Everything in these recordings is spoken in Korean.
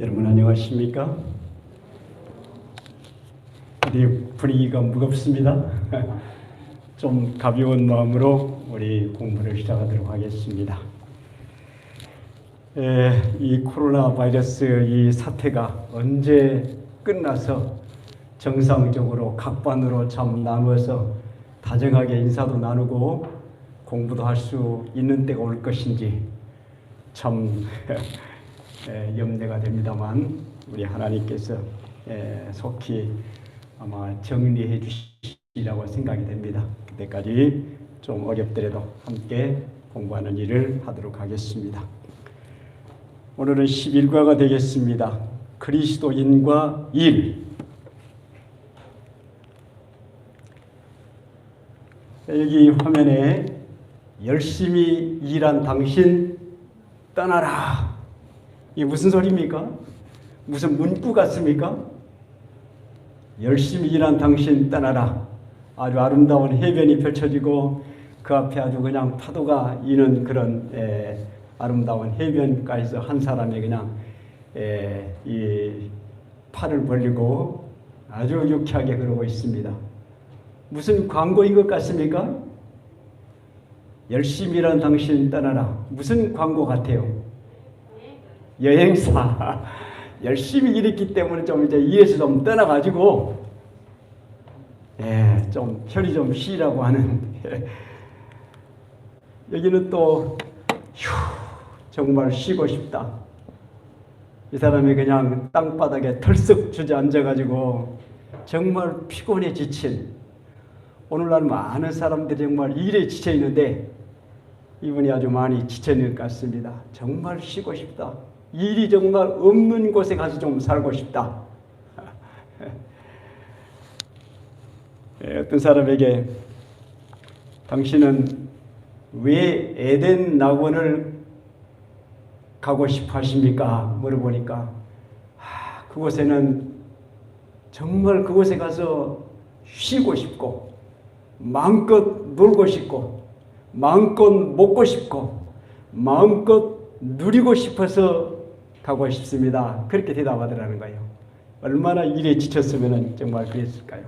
여러분 안녕하십니까? 우리 분위기가 무겁습니다. 좀 가벼운 마음으로 우리 공부를 시작하도록 하겠습니다. 이 코로나 바이러스 이 사태가 언제 끝나서 정상적으로 각반으로 참 나누어서 다정하게 인사도 나누고 공부도 할 수 있는 때가 올 것인지 참 염려가 됩니다만 우리 하나님께서 속히 아마 정리해 주시리라고 생각이 됩니다. 그때까지 좀 어렵더라도 함께 공부하는 일을 하도록 하겠습니다. 오늘은 11과가 되겠습니다. 그리스도인과 일. 여기 화면에 열심히 일한 당신 떠나라. 이게 무슨 소리입니까? 무슨 문구 같습니까? 열심히 일한 당신 떠나라. 아주 아름다운 해변이 펼쳐지고 그 앞에 아주 그냥 파도가 이는 그런 아름다운 해변가에서 한 사람이 그냥 이 팔을 벌리고 아주 유쾌하게 그러고 있습니다. 무슨 광고인 것 같습니까? 열심히 일한 당신 떠나라. 무슨 광고 같아요? 여행사. 열심히 일했기 때문에 좀 이제 일에서 좀 떠나가지고 좀 편히 좀 쉬라고 하는. 여기는 또 정말 쉬고 싶다. 이 사람이 그냥 땅바닥에 털썩 주저앉아가지고 정말 피곤해 지친, 오늘날 많은 사람들이 정말 일에 지쳐 있는데 이분이 아주 많이 지쳐 있는 것 같습니다. 정말 쉬고 싶다. 일이 정말 없는 곳에 가서 좀 살고 싶다. 어떤 사람에게 당신은 왜 에덴 낙원을 가고 싶어 하십니까? 물어보니까 그곳에는 정말 그곳에 가서 쉬고 싶고 마음껏 놀고 싶고 마음껏 먹고 싶고 마음껏 누리고 싶어서 가고 싶습니다. 그렇게 대답하더라는 거예요. 얼마나 일에 지쳤으면 정말 그랬을까요?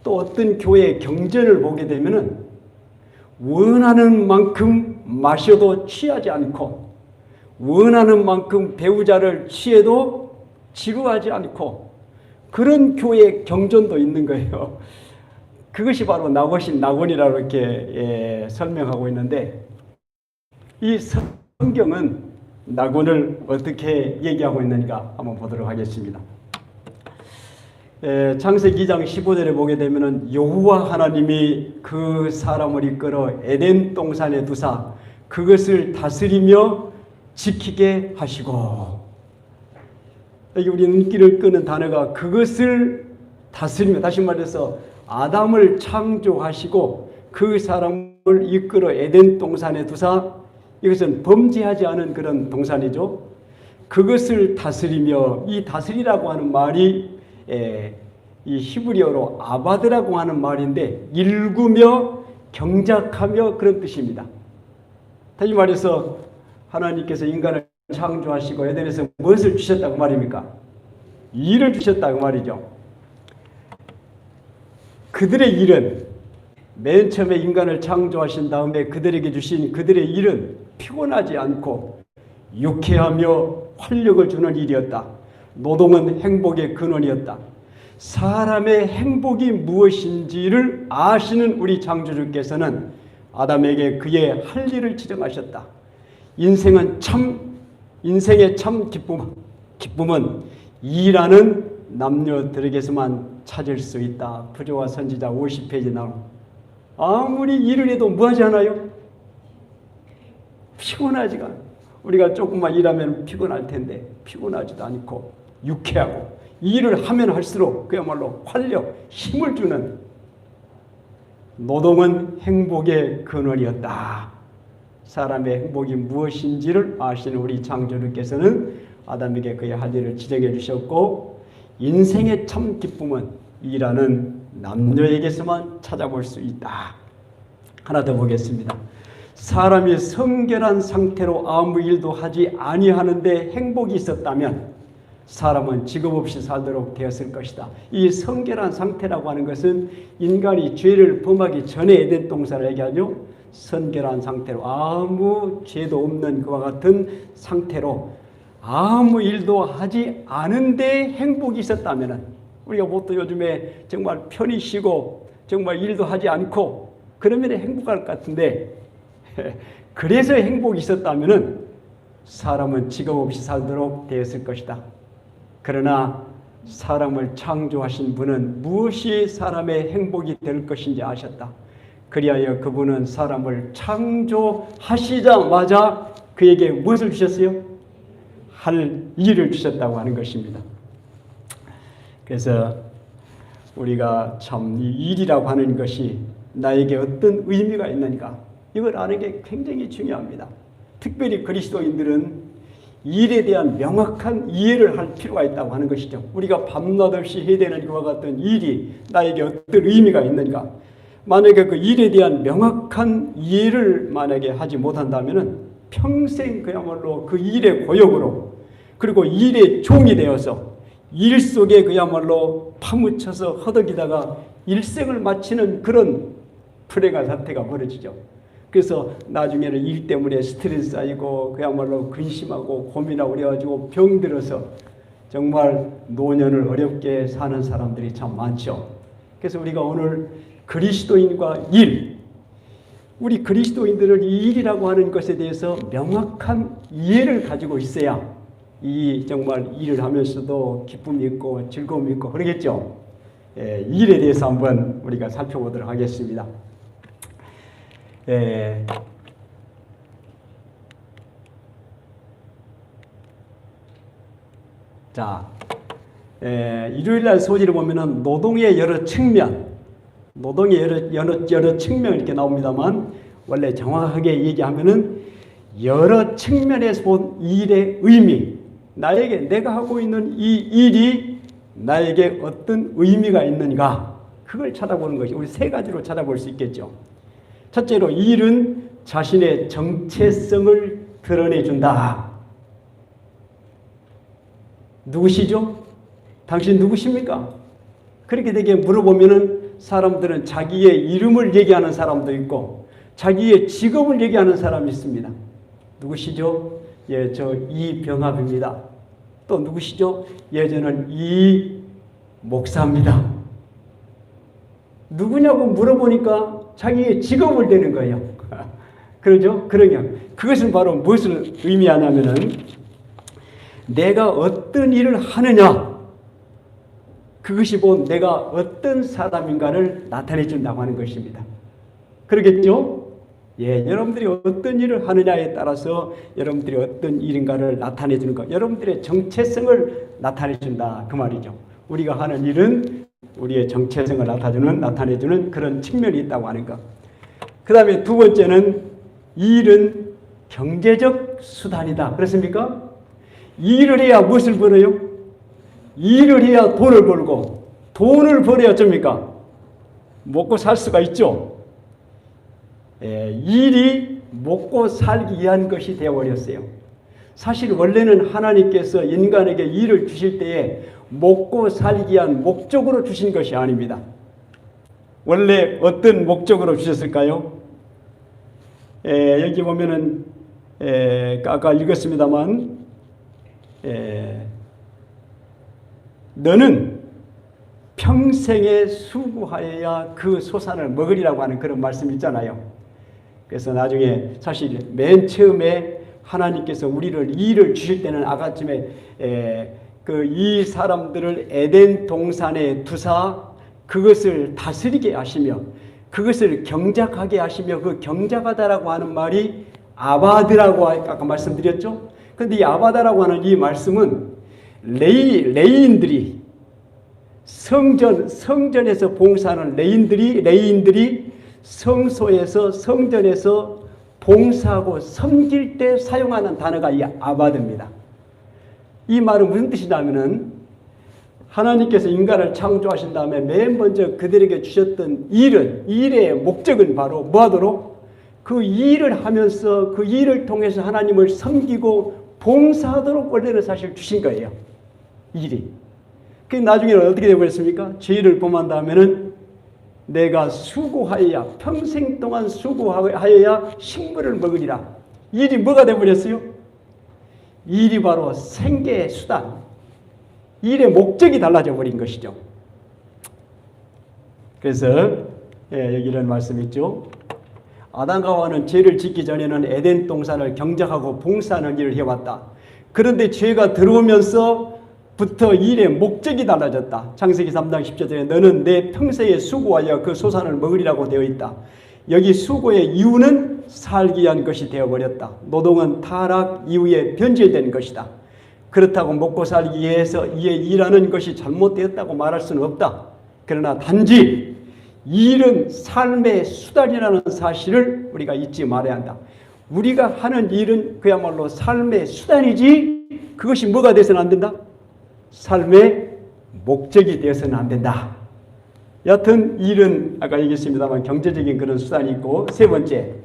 또 어떤 교회 경전을 보게 되면은 원하는 만큼 마셔도 취하지 않고 원하는 만큼 배우자를 취해도 지루하지 않고 그런 교회 경전도 있는 거예요. 그것이 바로 낙원이라고 이렇게 설명하고 있는데 이 성경은 낙원을 어떻게 얘기하고 있는가 한번 보도록 하겠습니다. 창세기 2장 15절에 보게 되면은 여호와 하나님이 그 사람을 이끌어 에덴 동산에 두사 그것을 다스리며 지키게 하시고, 여기 우리 눈길을 끄는 단어가 그것을 다스리며, 다시 말해서 아담을 창조하시고 그 사람을 이끌어 에덴 동산에 두사, 이것은 범죄하지 않은 그런 동산이죠. 그것을 다스리며, 이 다스리라고 하는 말이 이 히브리어로 아바드라고 하는 말인데 일구며 경작하며 그런 뜻입니다. 다시 말해서 하나님께서 인간을 창조하시고 에덴에서 무엇을 주셨다고 말입니까? 일을 주셨다고 말이죠. 그들의 일은, 맨 처음에 인간을 창조하신 다음에 그들에게 주신 그들의 일은 피곤하지 않고 유쾌하며 활력을 주는 일이었다. 노동은 행복의 근원이었다. 사람의 행복이 무엇인지를 아시는 우리 창조주께서는 아담에게 그의 할 일을 지정하셨다. 인생의 참 기쁨은 일하는 남녀들에게서만 찾을 수 있다. 부조와 선지자 50페이지 나온. 아무리 일을 해도 뭐하지 않아요? 피곤하지가 않아요. 우리가 조금만 일하면 피곤할 텐데 피곤하지도 않고 유쾌하고 일을 하면 할수록 그야말로 활력, 힘을 주는, 노동은 행복의 근원이었다. 사람의 행복이 무엇인지를 아시는 우리 창조주께서는 아담에게 그의 할 일을 지정해 주셨고, 인생의 참 기쁨은 일하는 남녀에게서만 찾아볼 수 있다. 하나 더 보겠습니다. 사람이 성결한 상태로 아무 일도 하지 아니하는데 행복이 있었다면 사람은 직업 없이 살도록 되었을 것이다. 이 성결한 상태라고 하는 것은 인간이 죄를 범하기 전에 에덴 동산을 얘기하죠. 선결한 상태로 아무 죄도 없는 그와 같은 상태로 아무 일도 하지 않은데 행복이 있었다면, 우리가 보통 요즘에 정말 편히 쉬고 정말 일도 하지 않고 그러면 행복할 것 같은데 그래서 행복이 있었다면 사람은 직업 없이 살도록 되었을 것이다. 그러나 사람을 창조하신 분은 무엇이 사람의 행복이 될 것인지 아셨다. 그리하여 그분은 사람을 창조하시자마자 그에게 무엇을 주셨어요? 할 일을 주셨다고 하는 것입니다. 그래서 우리가 참 이 일이라고 하는 것이 나에게 어떤 의미가 있는가, 이걸 아는 게 굉장히 중요합니다. 특별히 그리스도인들은 일에 대한 명확한 이해를 할 필요가 있다고 하는 것이죠. 우리가 밤낮 없이 해야 되는 것과 같은 일이 나에게 어떤 의미가 있는가, 만약에 그 일에 대한 명확한 이해를 만약에 하지 못한다면 평생 그야말로 그 일의 고역으로, 그리고 일의 종이 되어서 일 속에 그야말로 파묻혀서 허덕이다가 일생을 마치는 그런 불행한 사태가 벌어지죠. 그래서 나중에는 일 때문에 스트레스 쌓이고 그야말로 근심하고 고민하고 그래가지고 병들어서 정말 노년을 어렵게 사는 사람들이 참 많죠. 그래서 우리가 오늘 그리스도인과 일, 우리 그리스도인들은 이 일이라고 하는 것에 대해서 명확한 이해를 가지고 있어야 이 정말 일을 하면서도 기쁨이 있고 즐거움이 있고 그러겠죠. 일에 대해서 한번 우리가 살펴보도록 하겠습니다. 자, 일요일날 소지를 보면은 노동의 여러 측면, 노동의 여러 측면 이렇게 나옵니다만, 원래 정확하게 얘기하면은 여러 측면에서 본 일의 의미, 나에게 내가 하고 있는 이 일이 나에게 어떤 의미가 있는가, 그걸 찾아보는 것이, 우리 세 가지로 찾아볼 수 있겠죠. 첫째로, 일은 자신의 정체성을 드러내준다. 누구시죠? 당신 누구십니까? 그렇게 되게 물어보면은 사람들은 자기의 이름을 얘기하는 사람도 있고 자기의 직업을 얘기하는 사람이 있습니다. 누구시죠? 예, 저 이병합입니다. 또 누구시죠? 예, 저는 이 목사입니다. 누구냐고 물어보니까 자기의 직업을 대는 거예요. 그러죠? 그러냐. 그것은 바로 무엇을 의미하냐면은 내가 어떤 일을 하느냐, 그것이 곧 내가 어떤 사람인가를 나타내 준다고 하는 것입니다. 그러겠죠? 예, 여러분들이 어떤 일을 하느냐에 따라서 여러분들이 어떤 일인가를 나타내 주는 것, 여러분들의 정체성을 나타내 준다, 그 말이죠. 우리가 하는 일은 우리의 정체성을 나타내 주는 그런 측면이 있다고 하는 것. 그 다음에 두 번째는 일은 경제적 수단이다. 그렇습니까? 일을 해야 무엇을 벌어요? 일을 해야 돈을 벌고, 돈을 벌어야 어쩝니까? 먹고 살 수가 있죠. 예, 일이 먹고 살기 위한 것이 되어버렸어요. 사실 원래는 하나님께서 인간에게 일을 주실 때에 먹고 살기 위한 목적으로 주신 것이 아닙니다. 원래 어떤 목적으로 주셨을까요? 여기 보면은 아까 읽었습니다만, 너는 평생에 수고하여야 그 소산을 먹으리라고 하는 그런 말씀이 있잖아요. 그래서 나중에 사실 맨 처음에 하나님께서 우리를 일을 주실 때는 아까쯤에 그 이 사람들을 에덴 동산에 두사 그것을 다스리게 하시며 그것을 경작하게 하시며, 그 경작하다라고 하는 말이 아바드라고 아까 말씀드렸죠. 그런데 이 아바다라고 하는 이 말씀은 레인들이 성전에서 봉사하는 레인들이 성소에서 성전에서 봉사하고 섬길 때 사용하는 단어가 이 아바드입니다. 이 말은 무슨 뜻이냐면은 하나님께서 인간을 창조하신 다음에 맨 먼저 그들에게 주셨던 일의 목적은 바로 뭐하도록? 그 일을 하면서 그 일을 통해서 하나님을 섬기고 봉사하도록 원래는 사실 주신 거예요. 일이. 그 나중에는 어떻게 되어버렸습니까? 죄를 범한 다음에는 내가 수고하여야, 평생 동안 수고하여야 식물을 먹으리라. 일이 뭐가 되어버렸어요? 일이 바로 생계의 수단, 일의 목적이 달라져 버린 것이죠. 그래서 여기 이런 말씀이 있죠. 아담과 하와는 죄를 짓기 전에는 에덴 동산을 경작하고 봉사하는 일을 해왔다. 그런데 죄가 들어오면서부터 일의 목적이 달라졌다. 창세기 3장 10절에 너는 내 평생에 수고하여 그 소산을 먹으리라고 되어 있다. 여기 수고의 이유는 살기 위한 것이 되어버렸다. 노동은 타락 이후에 변질된 것이다. 그렇다고 먹고 살기 위해서 일하는 것이 잘못되었다고 말할 수는 없다. 그러나 단지 일은 삶의 수단이라는 사실을 우리가 잊지 말아야 한다. 우리가 하는 일은 그야말로 삶의 수단이지 그것이 뭐가 되어서는 안 된다? 삶의 목적이 되어서는 안 된다. 여튼 일은 아까 얘기했습니다만 경제적인 그런 수단이 있고, 세 번째,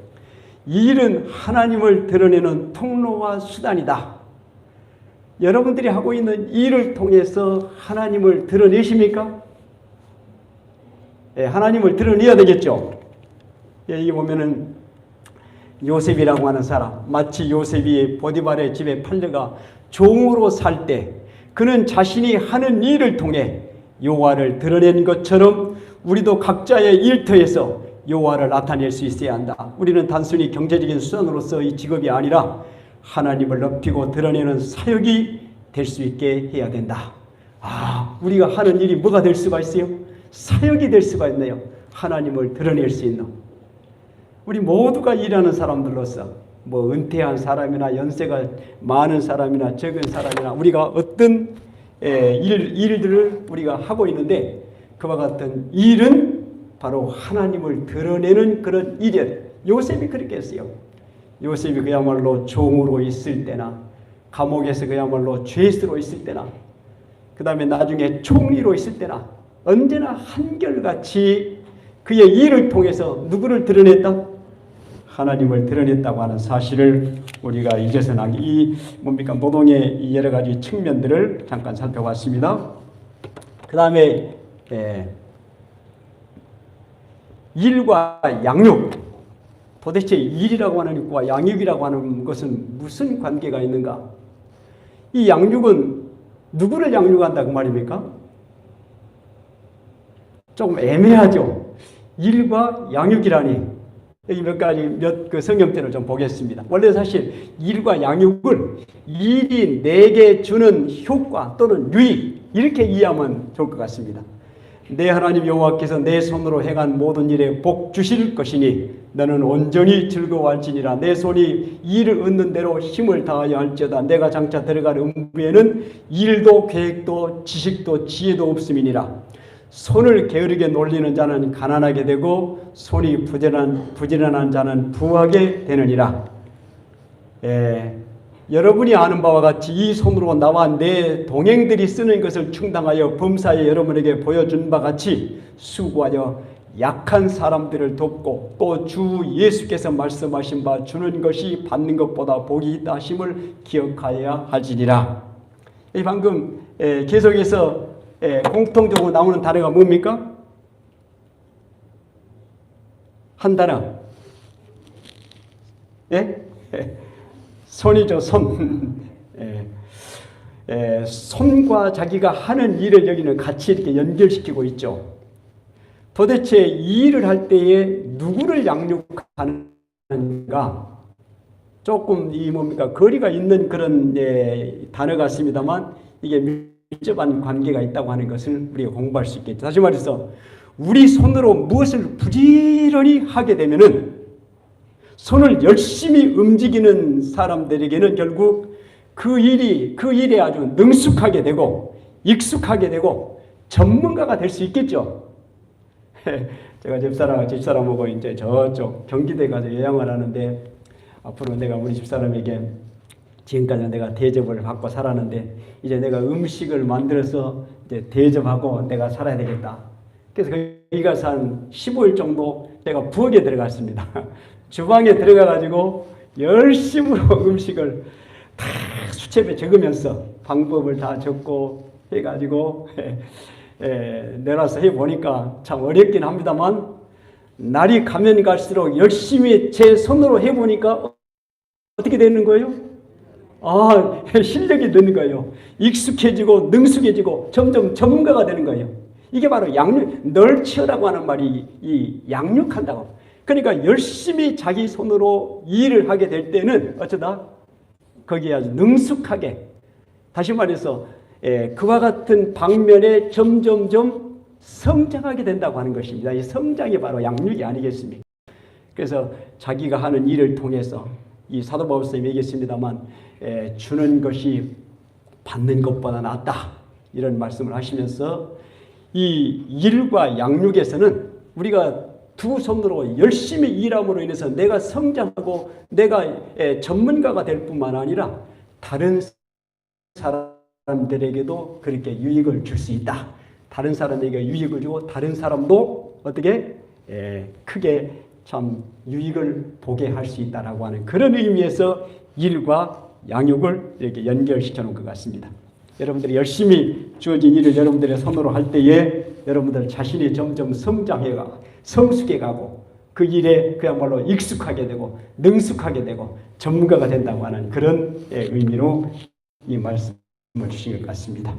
일은 하나님을 드러내는 통로와 수단이다. 여러분들이 하고 있는 일을 통해서 하나님을 드러내십니까? 하나님을 드러내야 되겠죠. 여기 보면은 요셉이라고 하는 사람, 마치 요셉이 보디발의 집에 팔려가 종으로 살 때 그는 자신이 하는 일을 통해 여호와를 드러낸 것처럼 우리도 각자의 일터에서 여호와를 나타낼 수 있어야 한다. 우리는 단순히 경제적인 수단으로서의 직업이 아니라 하나님을 높이고 드러내는 사역이 될 수 있게 해야 된다. 우리가 하는 일이 뭐가 될 수가 있어요? 사역이 될 수가 있네요. 하나님을 드러낼 수 있는. 우리 모두가 일하는 사람들로서 은퇴한 사람이나 연세가 많은 사람이나 적은 사람이나 우리가 어떤 일들을 우리가 하고 있는데 그와 같은 일은 바로 하나님을 드러내는 그런 일이에요. 요셉이 그렇게 했어요. 요셉이 그야말로 종으로 있을 때나 감옥에서 그야말로 죄수로 있을 때나 그 다음에 나중에 총리로 있을 때나 언제나 한결같이 그의 일을 통해서 누구를 드러냈다? 하나님을 드러냈다고 하는 사실을 우리가 잊어서는 안 돼. 노동의 이 여러 가지 측면들을 잠깐 살펴봤습니다. 그 다음에 일과 양육. 도대체 일이라고 하는 것과 양육이라고 하는 것은 무슨 관계가 있는가? 이 양육은 누구를 양육한다 그 말입니까? 조금 애매하죠. 일과 양육이라니. 여기 몇 가지 그 성경들을 좀 보겠습니다. 원래 사실 일과 양육을 일이 내게 주는 효과 또는 유익 이렇게 이해하면 좋을 것 같습니다. 내 하나님 여호와께서 내 손으로 행한 모든 일에 복 주실 것이니 너는 온전히 즐거워할지니라. 내 손이 일을 얻는 대로 힘을 다하여 할지어다. 내가 장차 들어갈 음부에는 일도 계획도 지식도 지혜도 없음이니라. 손을 게으르게 놀리는 자는 가난하게 되고 손이 부지런한 자는 부하게 되느니라. 여러분이 아는 바와 같이 이 손으로 나와 내 동행들이 쓰는 것을 충당하여 범사에 여러분에게 보여준 바 같이 수고하여 약한 사람들을 돕고 또 주 예수께서 말씀하신 바 주는 것이 받는 것보다 복이 있다 하심을 기억하여야 할지니라. 방금 계속해서 공통적으로 나오는 단어가 뭡니까? 한 단어. 손이죠, 손. 손과 자기가 하는 일을 여기는 같이 이렇게 연결시키고 있죠. 도대체 이 일을 할 때에 누구를 양육하는가? 조금 거리가 있는 그런 단어 같습니다만 이게 밀접한 관계가 있다고 하는 것을 우리가 공부할 수 있겠죠. 다시 말해서 우리 손으로 무엇을 부지런히 하게 되면은 손을 열심히 움직이는 사람들에게는 결국 그 일에 아주 능숙하게 되고 익숙하게 되고 전문가가 될 수 있겠죠. 제가 집사람하고 이제 저쪽 경기도에 가서 요양을 하는데 앞으로 내가 우리 집사람에게 지금까지 내가 대접을 받고 살았는데 이제 내가 음식을 만들어서 이제 대접하고 내가 살아야 되겠다. 그래서 거기 가서 한 15일 정도 제가 부엌에 들어갔습니다. 주방에 들어가가지고 열심으로 음식을 다 수첩에 적으면서 방법을 다 적고 해가지고 내려서 해보니까 참 어렵긴 합니다만 날이 가면 갈수록 열심히 제 손으로 해보니까 어떻게 되는 거예요? 실력이 느는 거예요. 익숙해지고 능숙해지고 점점 전문가가 되는 거예요. 이게 바로 널치어라고 하는 말이 이 양육한다고. 그러니까 열심히 자기 손으로 일을 하게 될 때는 어쩌다 거기에 아주 능숙하게, 다시 말해서 그와 같은 방면에 점점점 성장하게 된다고 하는 것입니다. 이 성장이 바로 양육이 아니겠습니까? 그래서 자기가 하는 일을 통해서 이 사도 바울 선생님이 얘기했습니다만 주는 것이 받는 것보다 낫다 이런 말씀을 하시면서 이 일과 양육에서는 우리가 두 손으로 열심히 일함으로 인해서 내가 성장하고 내가 전문가가 될 뿐만 아니라 다른 사람들에게도 그렇게 유익을 줄 수 있다. 다른 사람에게 유익을 주고 다른 사람도 어떻게 크게 참 유익을 보게 할 수 있다라고 하는 그런 의미에서 일과 양육을 이렇게 연결시켜 놓은 것 같습니다. 여러분들이 열심히 주어진 일을 여러분들의 손으로 할 때에 여러분들 자신이 점점 성장해가고 성숙해가고 그 일에 그야말로 익숙하게 되고 능숙하게 되고 전문가가 된다고 하는 그런 의미로 이 말씀을 주신 것 같습니다.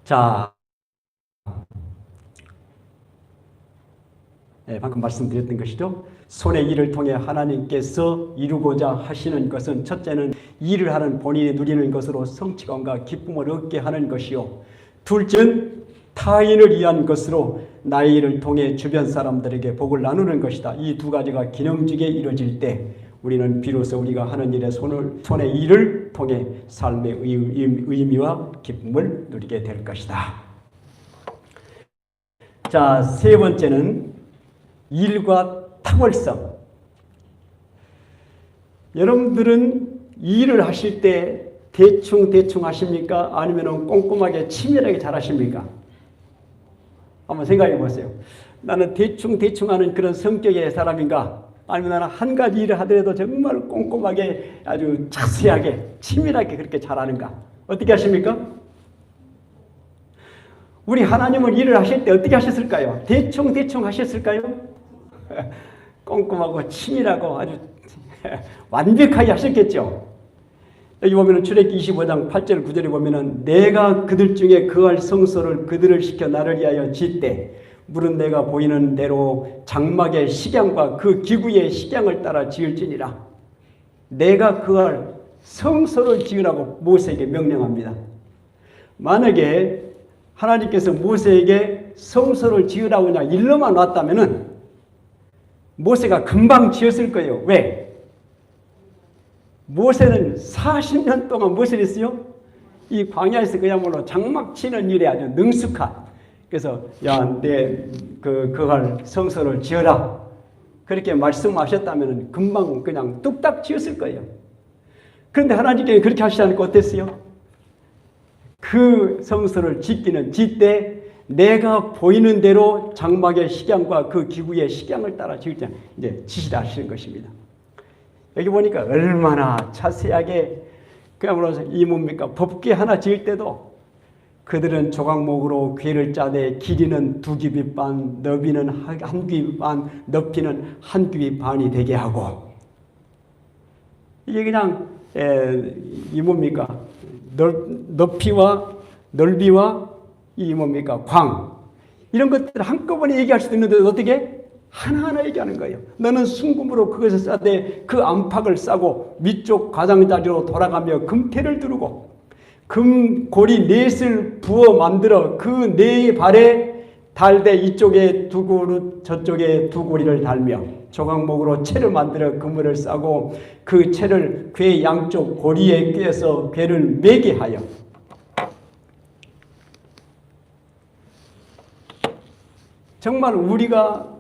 자, 방금 말씀드렸던 것이죠. 손의 일을 통해 하나님께서 이루고자 하시는 것은 첫째는 일을 하는 본인이 누리는 것으로 성취감과 기쁨을 얻게 하는 것이요, 둘째는 타인을 위한 것으로 나의 일을 통해 주변 사람들에게 복을 나누는 것이다. 이 두 가지가 균형지게 이루어질 때 우리는 비로소 우리가 하는 일에 손의 일을 통해 삶의 의미와 기쁨을 누리게 될 것이다. 자, 세 번째는 일과 탁월성. 여러분들은 일을 하실 때 대충 하십니까? 아니면 꼼꼼하게 치밀하게 잘 하십니까? 한번 생각해 보세요. 나는 대충 하는 그런 성격의 사람인가? 아니면 나는 한 가지 일을 하더라도 정말 꼼꼼하게 아주 자세하게 치밀하게 그렇게 잘하는가? 어떻게 하십니까? 우리 하나님은 일을 하실 때 어떻게 하셨을까요? 대충 하셨을까요? 꼼꼼하고 치밀하고 아주 완벽하게 하셨겠죠. 여기 보면은 출애굽기 25장 8절 9절에 보면은 내가 그들 중에 거할 성소를 그들을 시켜 나를 위하여 짓되 물은 내가 보이는 대로 장막의 식양과 그 기구의 식양을 따라 지을지니라. 내가 거할 성소를 지으라고 모세에게 명령합니다. 만약에 하나님께서 모세에게 성소를 지으라고 그냥 일러만 놨다면은 모세가 금방 지었을 거예요. 왜? 모세는 40년 동안 무엇을 했어요? 이 광야에서 그야말로 장막 치는 일에 아주 능숙한. 그래서 그할 성소를 지어라. 그렇게 말씀하셨다면 금방 그냥 뚝딱 지었을 거예요. 그런데 하나님께서 그렇게 하시지 않고 어땠어요? 그 성소를 짓되 내가 보이는 대로 장막의 식양과 그 기구의 식양을 따라 지을 때 이제 지시를 하시는 것입니다. 여기 보니까 얼마나 자세하게 그야말로 이 뭡니까? 법궤 하나 지을 때도 그들은 조각목으로 궤를 짜되 길이는 2규빗 반, 너비는 1규빗 반, 높이는 1규빗 반이 되게 하고, 이게 그냥 이 뭡니까? 높이와 넓이와 이 뭡니까? 광, 이런 것들을 한꺼번에 얘기할 수도 있는데 어떻게? 하나하나 얘기하는 거예요. 너는 순금으로 그것을 싸되 그 안팎을 싸고 위쪽 가장자리로 돌아가며 금태를 두르고 금고리 넷을 부어 만들어 그 네 발에 달되 이쪽에 두 고리 저쪽에 두 고리를 달며 조각목으로 채를 만들어 그물을 싸고 그 채를 궤 양쪽 고리에 꿰서 궤를 매게 하여. 정말 우리가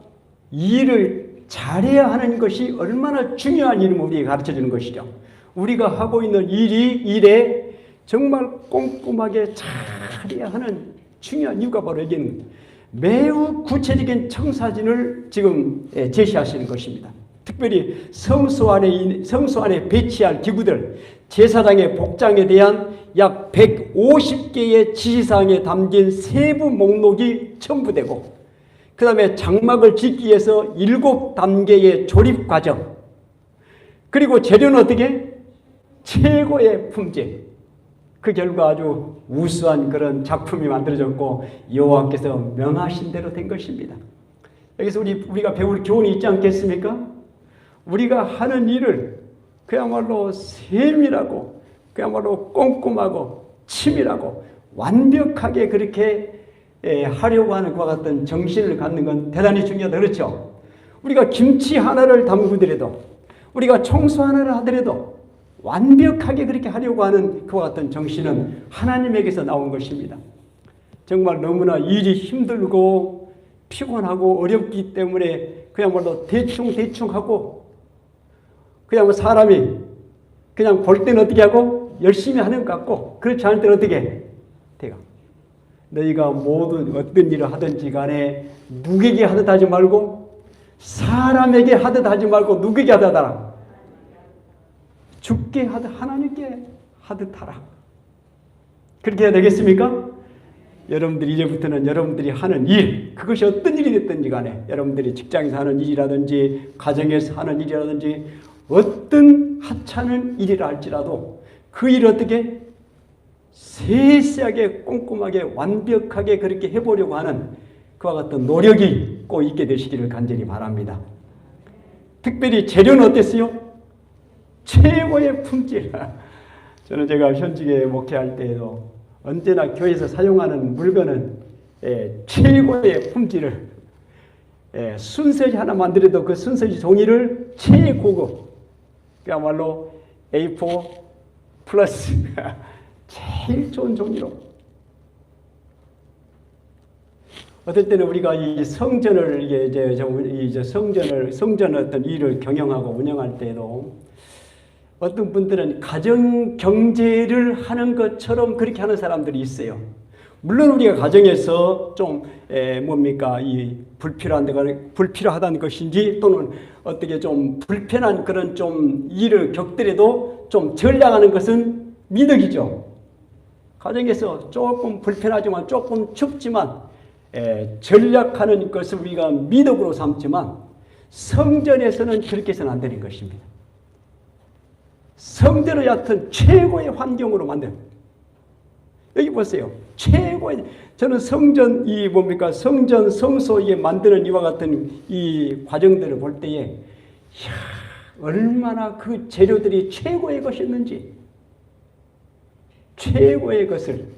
일을 잘해야 하는 것이 얼마나 중요한 일임을 우리에게 가르쳐주는 것이죠. 우리가 하고 있는 일에 정말 꼼꼼하게 잘해야 하는 중요한 이유가 바로 여기는 매우 구체적인 청사진을 지금 제시하시는 것입니다. 특별히 성소 안에 배치할 기구들, 제사장의 복장에 대한 약 150개의 지시사항에 담긴 세부 목록이 첨부되고, 그 다음에 장막을 짓기 위해서 7단계의 조립 과정, 그리고 재료는 어떻게? 최고의 품질. 그 결과 아주 우수한 그런 작품이 만들어졌고 여호와께서 명하신 대로 된 것입니다. 여기서 우리가 배울 교훈이 있지 않겠습니까? 우리가 하는 일을 그야말로 세밀하고 그야말로 꼼꼼하고 치밀하고 완벽하게 그렇게 하려고 하는 것과 같은 정신을 갖는 건 대단히 중요하다. 그렇죠? 우리가 김치 하나를 담그더라도, 우리가 청소 하나를 하더라도 완벽하게 그렇게 하려고 하는 그와 같은 정신은 하나님에게서 나온 것입니다. 정말 너무나 일이 힘들고 피곤하고 어렵기 때문에 그야말로 대충 하고, 그냥 사람이 그냥 볼 때는 어떻게 하고 열심히 하는 것 같고, 그렇지 않을 때는 어떻게 돼가. 너희가 모든 어떤 일을 하든지 간에 누구에게 하듯 하지 말고, 사람에게 하듯 하지 말고 누구에게 하듯 하라. 주께 하듯 하나님께 하듯 하라. 그렇게 해야 되겠습니까? 여러분들이 이제부터는 여러분들이 하는 일, 그것이 어떤 일이 됐든지 간에, 여러분들이 직장에서 하는 일이라든지 가정에서 하는 일이라든지 어떤 하찮은 일이라 할지라도 그 일을 어떻게 세세하게 꼼꼼하게 완벽하게 그렇게 해보려고 하는 그와 같은 노력이 꼭 있게 되시기를 간절히 바랍니다. 특별히 재료는 어땠어요? 최고의 품질. 저는 제가 현직에 목회할 때에도 언제나 교회에서 사용하는 물건은 최고의 품질을, 순서지 하나 만들어도 그 순서지 종이를 최고급, 그야말로 A4 플러스 제일 좋은 종이로. 어떨 때는 우리가 이 성전을 이제 성전 어떤 일을 경영하고 운영할 때에도 어떤 분들은 가정 경제를 하는 것처럼 그렇게 하는 사람들이 있어요. 물론 우리가 가정에서 좀 이 불필요하다는 것인지 또는 어떻게 좀 불편한 그런 좀 일을 겪더라도 좀 전략하는 것은 미덕이죠. 가정에서 조금 불편하지만 조금 춥지만 전략하는 것을 우리가 미덕으로 삼지만 성전에서는 그렇게 해서는 안 되는 것입니다. 성전을 얕은 최고의 환경으로 만든, 여기 보세요. 최고의, 저는 성전 성전 성소에 만드는 이와 같은 이 과정들을 볼 때에 얼마나 그 재료들이 최고의 것이었는지, 최고의 것을.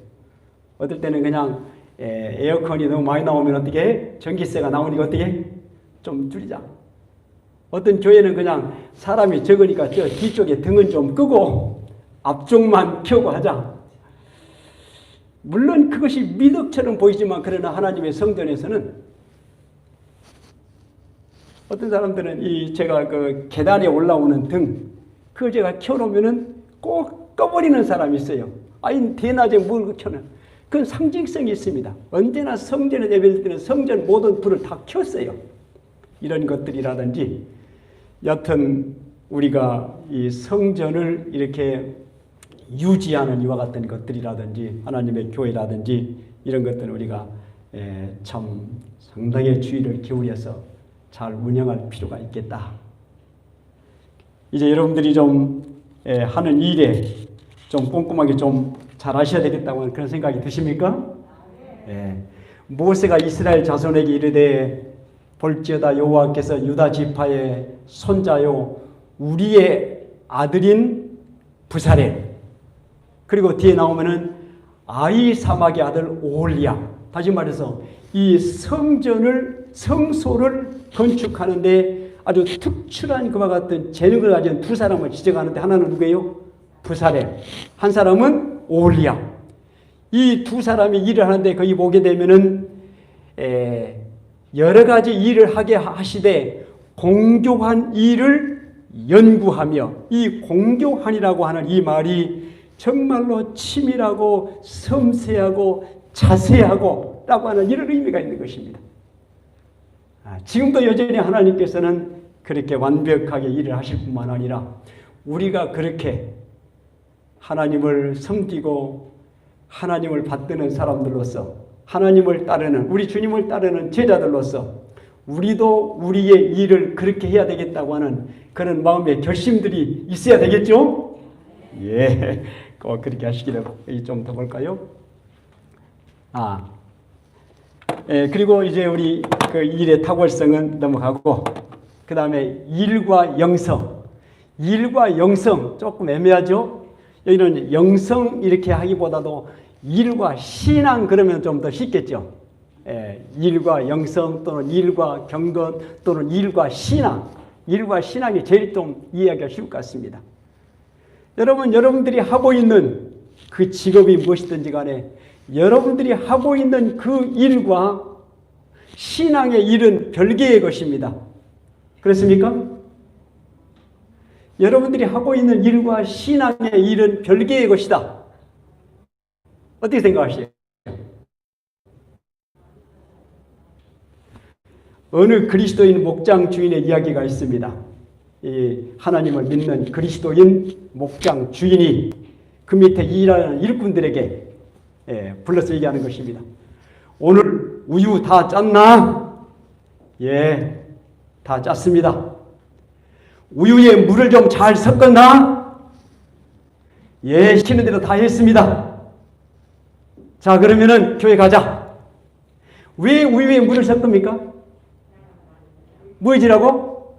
어떨 때는 그냥 에어컨이 너무 많이 나오면 어떻게 해? 전기세가 나오니까 어떻게 해? 좀 줄이자. 어떤 교회는 그냥 사람이 적으니까 저 뒤쪽에 등은 좀 끄고 앞쪽만 켜고 하자. 물론 그것이 미덕처럼 보이지만 그러나 하나님의 성전에서는 어떤 사람들은 제가 그 계단에 올라오는 등, 그거 제가 켜놓으면은 꼭 꺼버리는 사람이 있어요. 아니, 대낮에 뭘 켜는. 그건 상징성이 있습니다. 언제나 성전에 예배드릴 때는 성전 모든 불을 다 켰어요. 이런 것들이라든지, 여튼 우리가 이 성전을 이렇게 유지하는 이와 같은 것들이라든지 하나님의 교회라든지 이런 것들은 우리가 참 상당히 주의를 기울여서 잘 운영할 필요가 있겠다. 이제 여러분들이 좀 하는 일에 좀 꼼꼼하게 좀 잘 하셔야 되겠다고 하는 그런 생각이 드십니까? 모세가 이스라엘 자손에게 이르되 볼지어다 여호와께서 유다 지파의 손자요 우리의 아들인 부살엘, 그리고 뒤에 나오면은 아히사막의 아들 오홀리야. 다시 말해서 이 성소를 건축하는데 아주 특출한 그와 같은 재능을 가진 두 사람을 지적하는데, 하나는 누구예요? 부살엘, 한 사람은 오홀리야. 이 두 사람이 일을 하는데 거기 보게 되면은 여러 가지 일을 하게 하시되 공교한 일을 연구하며, 이 공교한이라고 하는 이 말이 정말로 치밀하고 섬세하고 자세하고 라고 하는 이런 의미가 있는 것입니다. 지금도 여전히 하나님께서는 그렇게 완벽하게 일을 하실 뿐만 아니라 우리가 그렇게 하나님을 섬기고 하나님을 받드는 사람들로서 하나님을 따르는 우리 주님을 따르는 제자들로서 우리도 우리의 일을 그렇게 해야 되겠다고 하는 그런 마음의 결심들이 있어야 되겠죠? 예, 그렇게 하시기를 좀 더 볼까요? 그리고 이제 우리 그 일의 탁월성은 넘어가고 그 다음에 일과 영성. 일과 영성 조금 애매하죠? 여기는 영성 이렇게 하기보다도 일과 신앙 그러면 좀 더 쉽겠죠? 일과 영성 또는 일과 경건 또는 일과 신앙. 일과 신앙이 제일 좀 이해하기가 쉬울 것 같습니다. 여러분들이 하고 있는 그 직업이 무엇이든지 간에 여러분들이 하고 있는 그 일과 신앙의 일은 별개의 것입니다. 그렇습니까? 여러분들이 하고 있는 일과 신앙의 일은 별개의 것이다. 어떻게 생각하시죠? 어느 그리스도인 목장 주인의 이야기가 있습니다. 이 하나님을 믿는 그리스도인 목장 주인이 그 밑에 일하는 일꾼들에게 불러서 얘기하는 것입니다. 오늘 우유 다 짰나? 예, 다 짰습니다. 우유에 물을 좀 잘 섞었나? 예, 시키는 대로 다 했습니다. 자, 그러면은 교회 가자. 왜 우유에 물을 섞습니까? 뭐지라고?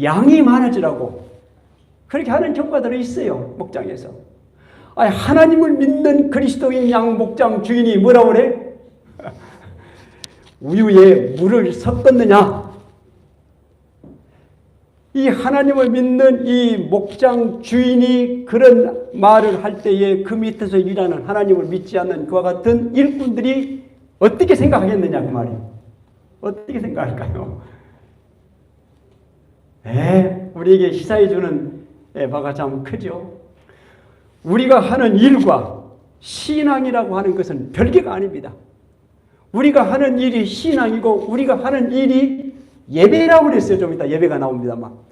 양이 많아지라고. 그렇게 하는 경과들이 있어요, 목장에서. 하나님을 믿는 그리스도인 양 목장 주인이 뭐라고 그래? 우유에 물을 섞었느냐? 이 하나님을 믿는 이 목장 주인이 그런 말을 할 때에 그 밑에서 일하는 하나님을 믿지 않는 그와 같은 일꾼들이 어떻게 생각하겠느냐 그 말이에요. 어떻게 생각할까요? 우리에게 시사해 주는 바가 참 크죠. 우리가 하는 일과 신앙이라고 하는 것은 별개가 아닙니다. 우리가 하는 일이 신앙이고 우리가 하는 일이 예배라고 그랬어요. 좀 이따 예배가 나옵니다만.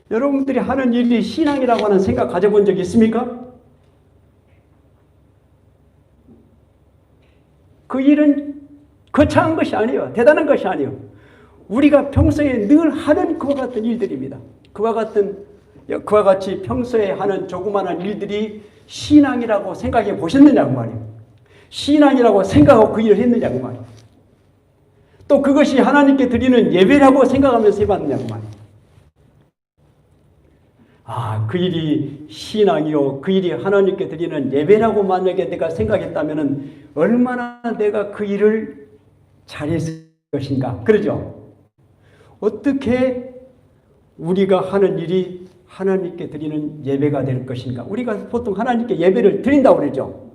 여러분들이 하는 일이 신앙이라고 하는 생각 가져본 적 있습니까? 그 일은 거창한 것이 아니에요. 대단한 것이 아니에요. 우리가 평소에 늘 하는 그와 같은 일들입니다. 그와 같이 평소에 하는 조그마한 일들이 신앙이라고 생각해 보셨느냐고 말이에요. 신앙이라고 생각하고 그 일을 했느냐고 말이에요. 또 그것이 하나님께 드리는 예배라고 생각하면서 해봤느냐고 말이에요. 그 일이 신앙이요, 그 일이 하나님께 드리는 예배라고 만약에 내가 생각했다면 얼마나 내가 그 일을 잘했을 것인가. 그러죠? 어떻게 우리가 하는 일이 하나님께 드리는 예배가 될 것인가. 우리가 보통 하나님께 예배를 드린다고 그러죠.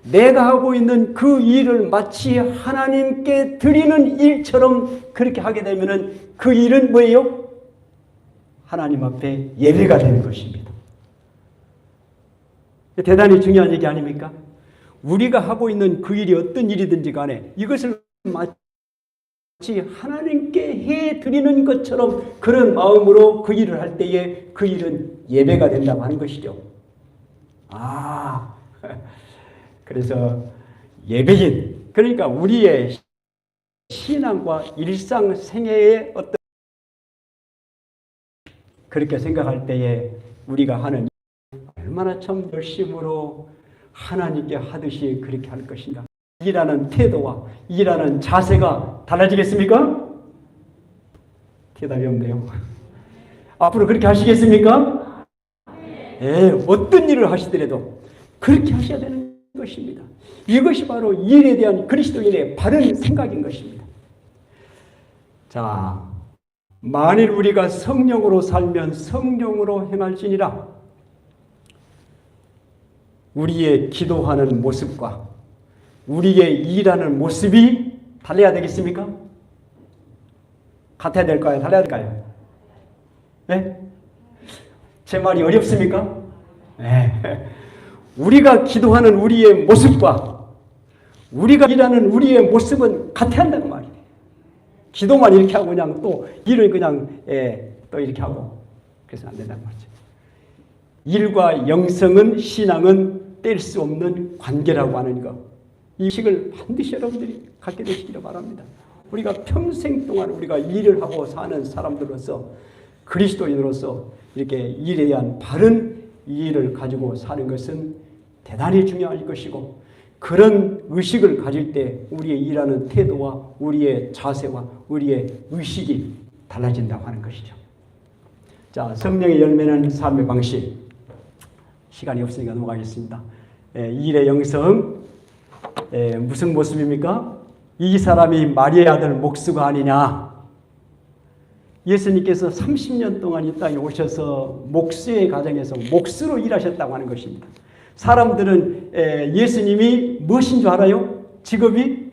내가 하고 있는 그 일을 마치 하나님께 드리는 일처럼 그렇게 하게 되면 그 일은 뭐예요? 하나님 앞에 예배가 되는 것입니다. 대단히 중요한 얘기 아닙니까? 우리가 하고 있는 그 일이 어떤 일이든지 간에 이것을 마치 하나님께 해드리는 것처럼 그런 마음으로 그 일을 할 때에 그 일은 예배가 된다고 하는 것이죠. 그래서 예배인, 그러니까 우리의 신앙과 일상생애의 어떤 그렇게 생각할 때에 우리가 하는 얼마나 참 열심으로 하나님께 하듯이 그렇게 할 것인가. 일하는 태도와 일하는 자세가 달라지겠습니까? 대답이 없네요. 앞으로 그렇게 하시겠습니까? 어떤 일을 하시더라도 그렇게 하셔야 되는 것입니다. 이것이 바로 일에 대한 그리스도인의 바른 생각인 것입니다. 자, 만일 우리가 성령으로 살면 성령으로 행할지니라. 우리의 기도하는 모습과 우리의 일하는 모습이 달라야 되겠습니까? 같아야 될까요? 달라야 될까요? 네? 제 말이 어렵습니까? 네. 우리가 기도하는 우리의 모습과 우리가 일하는 우리의 모습은 같아야 한다는 말이에요. 기도만 이렇게 하고 그냥 또 일을 그냥 또 이렇게 하고 그래서 안 된다는 말이죠. 일과 영성은 신앙은 뗄 수 없는 관계라고 하는 것. 이 식을 반드시 여러분들이 갖게 되시기를 바랍니다. 우리가 평생 동안 우리가 일을 하고 사는 사람들로서 그리스도인으로서 이렇게 일에 대한 바른 이해를 가지고 사는 것은 대단히 중요할 것이고 그런 의식을 가질 때 우리의 일하는 태도와 우리의 자세와 우리의 의식이 달라진다고 하는 것이죠. 자, 성령의 열매는 삶의 방식. 시간이 없으니까 넘어가겠습니다. 일의 영성. 무슨 모습입니까? 이 사람이 마리아의 아들 목수가 아니냐. 예수님께서 30년 동안 이 땅에 오셔서 목수의 가정에서 목수로 일하셨다고 하는 것입니다. 사람들은 예수님이 무엇인 줄 알아요? 직업이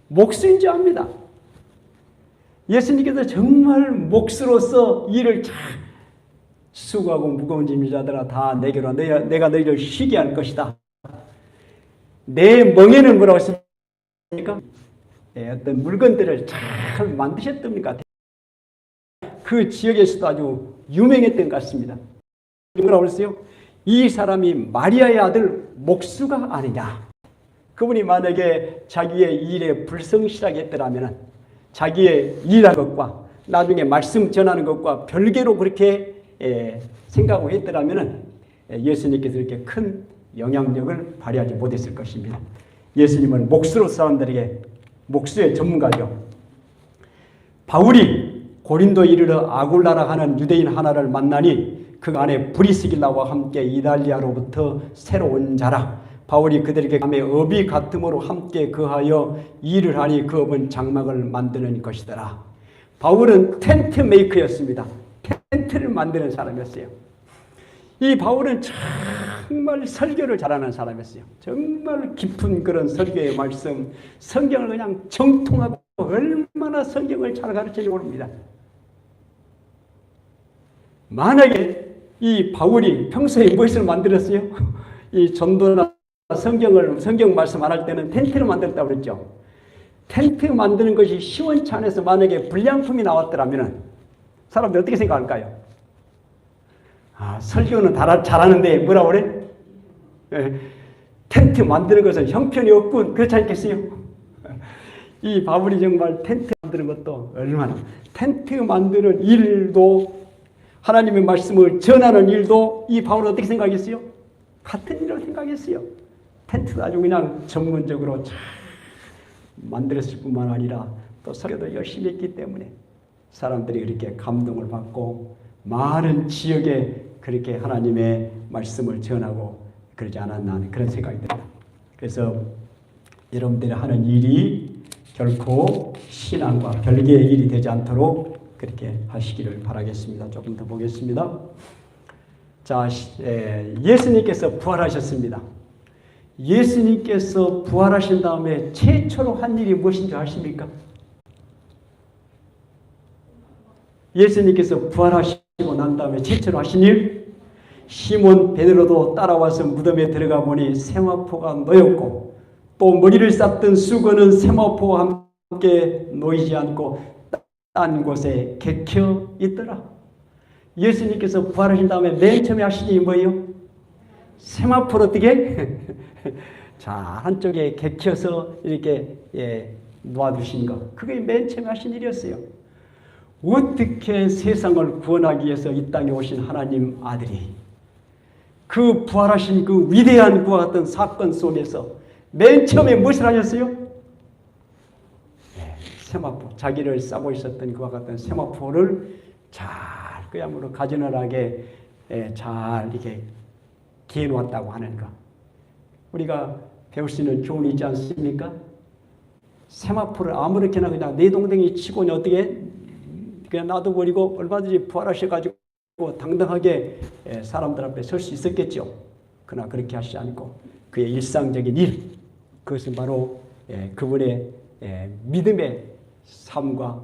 목수인 줄 압니다. 예수님께서 정말 목수로서 일을 잘 수고하고 무거운 짐을 자들아 다 내게로 내가 너희를 쉬게 할 것이다. 내 멍에는 뭐라고 했습니까? 어떤 물건들을 잘 만드셨답니까? 그 지역에서도 아주 유명했던 것 같습니다. 뭐라고 했어요? 이 사람이 마리아의 아들 목수가 아니냐. 그분이 만약에 자기의 일에 불성실하게 했더라면 자기의 일하는 것과 나중에 말씀 전하는 것과 별개로 그렇게 생각하고 했더라면 예수님께서 이렇게 큰 영향력을 발휘하지 못했을 것입니다. 예수님은 목수로 사람들에게 목수의 전문가죠. 바울이 고린도에 이르러 아굴라라 하는 유대인 하나를 만나니 그 안에 브리스길라와 함께 이달리아로부터 새로 온 자라. 바울이 그들에게 감에 업이 같음으로 함께 거하여 일을 하니 그 업은 장막을 만드는 것이더라. 바울은 텐트 메이커였습니다. 텐트를 만드는 사람이었어요. 이 바울은 정말 설교를 잘하는 사람이었어요. 정말 깊은 그런 설교의 말씀, 성경을 그냥 정통하고 얼마나 성경을 잘 가르치는지 모릅니다. 만약에 이 바울이 평소에 무엇을 만들었어요? 이 전도나 성경 말씀 안 할 때는 텐트를 만들었다고 그랬죠. 텐트 만드는 것이 시원치 않아서 만약에 불량품이 나왔더라면 사람들이 어떻게 생각할까요? 설교는 잘하는데 뭐라고 그래? 텐트 만드는 것은 형편이 없군. 그렇지 않겠어요? 이 바울이 정말 텐트 만드는 것도 얼마나 텐트 만드는 일도 하나님의 말씀을 전하는 일도 이 바울은 어떻게 생각했어요? 같은 일을 생각했어요. 텐트도 아주 그냥 전문적으로 잘 만들었을 뿐만 아니라 또 설교도 열심히 했기 때문에 사람들이 그렇게 감동을 받고 많은 지역에 그렇게 하나님의 말씀을 전하고 그러지 않았나 하는 그런 생각이 듭니다. 그래서 여러분들이 하는 일이 결코 신앙과 별개의 일이 되지 않도록 그렇게 하시기를 바라겠습니다. 조금 더 보겠습니다. 자, 예수님께서 부활하셨습니다. 예수님께서 부활하신 다음에 최초로 한 일이 무엇인지 아십니까? 예수님께서 부활하시고 난 다음에 최초로 하신 일, 시몬 베드로도 따라와서 무덤에 들어가 보니 세마포가 놓였고 또 머리를 쌌던 수건은 세마포와 함께 놓이지 않고 딴 곳에 객혀 있더라. 예수님께서 부활하신 다음에 맨 처음에 하신 일이 뭐예요? 세마포를 어떻게? 자, 한쪽에 객혀서 이렇게 놓아두신 것. 그게 맨 처음에 하신 일이었어요. 어떻게 세상을 구원하기 위해서 이 땅에 오신 하나님 아들이 그 부활하신 그 위대한 그와 같은 사건 속에서 맨 처음에 무엇을 하셨어요? 세마포, 자기를 싸고 있었던 그와 같은 세마포를 잘 그야말로 가지런하게 잘 이렇게 기해놓았다고 하는 것. 우리가 배울 수 있는 교훈이 있지 않습니까? 세마포를 아무렇게나 그냥 내동댕이 치고 어떻게 그냥 놔둬버리고 얼마든지 부활하셔가지고 당당하게 사람들 앞에 설 수 있었겠죠. 그러나 그렇게 하시지 않고 그의 일상적인 일, 그것은 바로 그분의 믿음의 삶과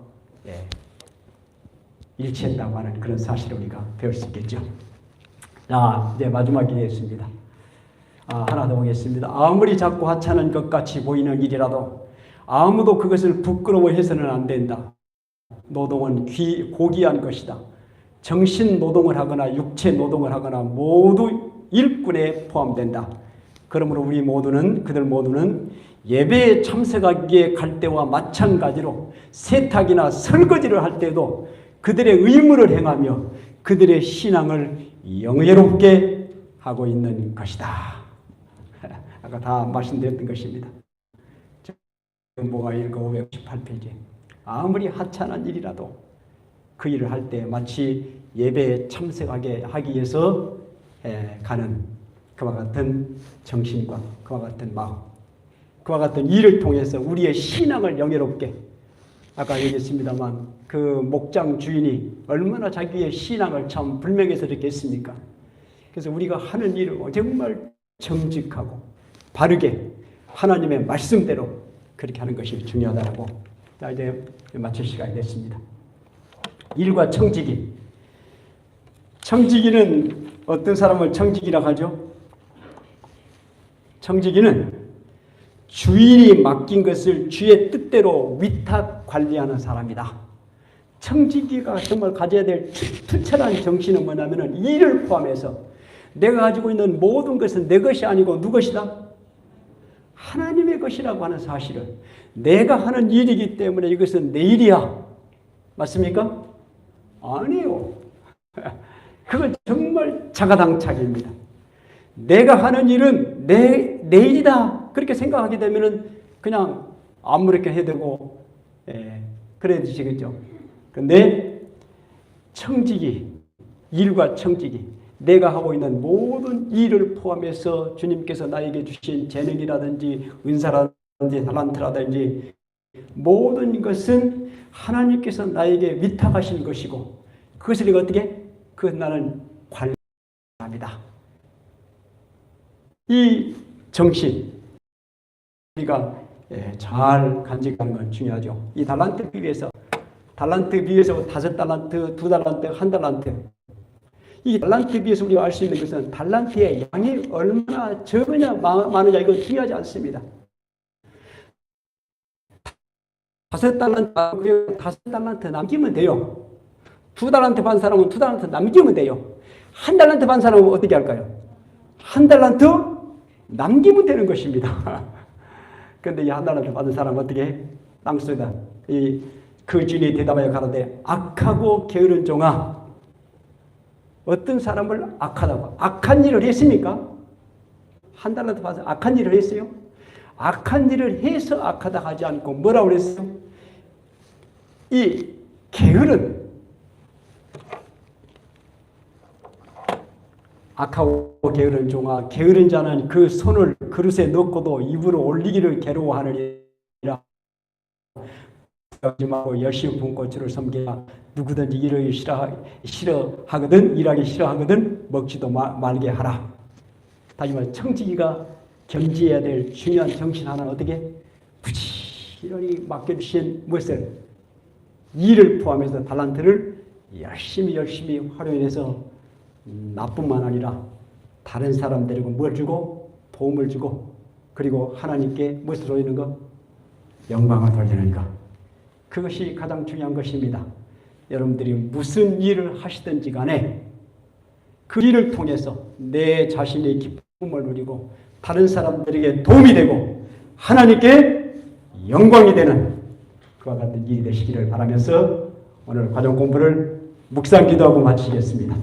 일치했다고 하는 그런 사실을 우리가 배울 수 있겠죠. 자, 이제 마지막이 되겠습니다. 하나 더 보겠습니다. 아무리 작고 하찮은 것 같이 보이는 일이라도 아무도 그것을 부끄러워해서는 안 된다. 노동은 고귀한 것이다. 정신 노동을 하거나 육체 노동을 하거나 모두 일꾼에 포함된다. 그러므로 그들 모두는 예배에 참석하기에 갈 때와 마찬가지로 세탁이나 설거지를 할 때도 그들의 의무를 행하며 그들의 신앙을 영예롭게 하고 있는 것이다. 아까 다 말씀드렸던 것입니다. 정보가 읽어 558페이지. 아무리 하찮은 일이라도 그 일을 할 때 마치 예배에 참석하게 하기 위해서 가는 그와 같은 정신과 그와 같은 마음, 그와 같은 일을 통해서 우리의 신앙을 영예롭게, 아까 얘기했습니다만 그 목장 주인이 얼마나 자기의 신앙을 참 불명예서 이렇게 했습니까? 그래서 우리가 하는 일을 정말 정직하고 바르게 하나님의 말씀대로 그렇게 하는 것이 중요하다고. 자, 이제 마칠 시간이 됐습니다. 일과 청지기. 청지기는 어떤 사람을 청지기라고 하죠? 청지기는 주인이 맡긴 것을 주의 뜻대로 위탁 관리하는 사람이다. 청지기가 정말 가져야 될 투철한 정신은 뭐냐면 일을 포함해서 내가 가지고 있는 모든 것은 내 것이 아니고 누구 것이다? 하나님의 것이라고 하는 사실을, 내가 하는 일이기 때문에 이것은 내 일이야. 맞습니까? 아니에요. 그건 정말 자가당착입니다. 내가 하는 일은 내 일이다. 그렇게 생각하게 되면은 그냥 아무렇게 해대고, 그래야 되시겠죠. 근데 청지기, 일과 청지기, 내가 하고 있는 모든 일을 포함해서 주님께서 나에게 주신 재능이라든지 은사라든지 달란트라든지 모든 것은 하나님께서 나에게 위탁하신 것이고, 그것을 내가 어떻게? 나는 관리합니다. 이 정신, 우리가 잘 간직하는 건 중요하죠. 이 달란트 비유에서 5달란트, 2달란트, 1달란트. 이 달란트 비유에서 우리가 알 수 있는 것은 달란트의 양이 얼마나 적으냐 많으냐 이건 중요하지 않습니다. 5달란트 남기면 돼요. 2달란트 반 사람은 2달란트 남기면 돼요. 1달란트 반 사람은 어떻게 할까요? 1달란트 남기면 되는 것입니다. 그런데 이 1달란트 받은 사람은 어떻게 해? 땅속에다 그 주인이 대답하여 가로되 악하고 게으른 종아, 어떤 사람을 악하다고, 악한 일을 했습니까? 1달란트 받아서 악한 일을 했어요? 악한 일을 해서 악하다 하지 않고 뭐라고 그랬어요? 이 게으른, 악하고 게으른 종아, 게으른 자는 그 손을 그릇에 넣고도 입으로 올리기를 괴로워하느니라. 하고 열심히 분 고추를 섬기라. 누구든지 일하기 싫어하거든 먹지도 말게 하라. 다시 말해 청지기가 견지해야 될 중요한 정신 하나는 어떻게? 부지런히 맡겨주신 무엇을? 일을 포함해서 달란트를 열심히 활용해서 나뿐만 아니라 다른 사람들에게 뭘 주고? 도움을 주고, 그리고 하나님께 무엇을 돌리는 것? 영광을 돌리는 것. 그것이 가장 중요한 것입니다. 여러분들이 무슨 일을 하시든지 간에 그 일을 통해서 내 자신의 기쁨을 누리고 다른 사람들에게 도움이 되고 하나님께 영광이 되는 그와 같은 일이 되시기를 바라면서 오늘 과정 공부를 묵상 기도하고 마치겠습니다.